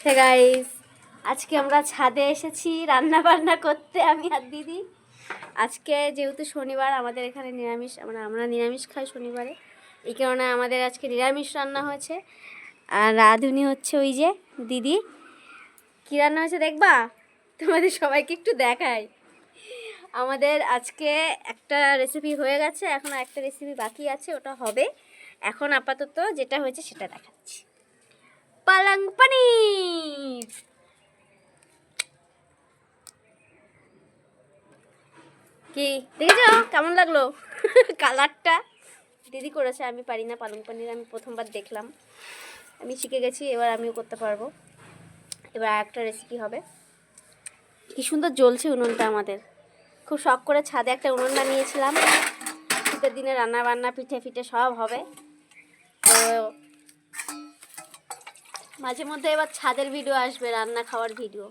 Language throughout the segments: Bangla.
হে গাইস, আজকে আমরা ছাদে এসেছি রান্না বান্না করতে, আমি আর দিদি। আজকে যেহেতু শনিবার, আমাদের এখানে নিরামিষ, আমরা নিরামিষ খাই শনিবারে। এই কারণে আমাদের আজকে নিরামিষ রান্না হয়েছে। আর রাঁধুনি হচ্ছে ওই যে দিদি। কী রান্না হয়েছে দেখবা? তোমাদের সবাইকে একটু দেখাই। আমাদের আজকে একটা রেসিপি হয়ে গেছে, এখন একটা রেসিপি বাকি আছে, ওটা হবে। এখন আপাতত যেটা হয়েছে সেটা দেখাচ্ছি। পালং পনির। কি দেখেছো কেমন লাগলো? কালারটা দিদি করেছে, আমি পারি না পালং পনির, আমি প্রথমবার দেখলাম। আমি শিখে গেছি, এবার আমিও করতে পারবো। এবার একটা রেসিপি হবে। কি সুন্দর জ্বলছে উনুনটা আমাদের। খুব শখ করে ছাদে একটা উনুন বানিয়েছিলাম। শীতের দিনে রান্না বান্না পিঠে ফিঠে সব হবে। তো মাঝে মধ্যে এবার ছাদের ভিডিও আসবে, রান্না খাওয়ার ভিডিও।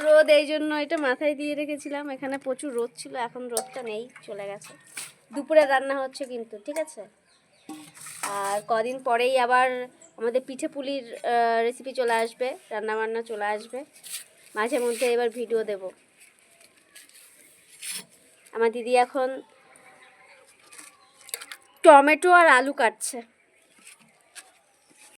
রোদ, এই জন্য এটা মাথায় দিয়ে রেখেছিলাম। এখানে প্রচুর রোদ ছিল, এখন রোদটা নেই, চলে গেছে। দুপুরে রান্না হচ্ছে কিন্তু, ঠিক আছে। আর কদিন পরেই আবার আমাদের পিঠে পুলির রেসিপি চলে আসবে, রান্না বান্না চলে আসবে। মাঝে মধ্যে এবার ভিডিও দেব। আমার দিদি এখন টমেটো আর আলু কাটছে।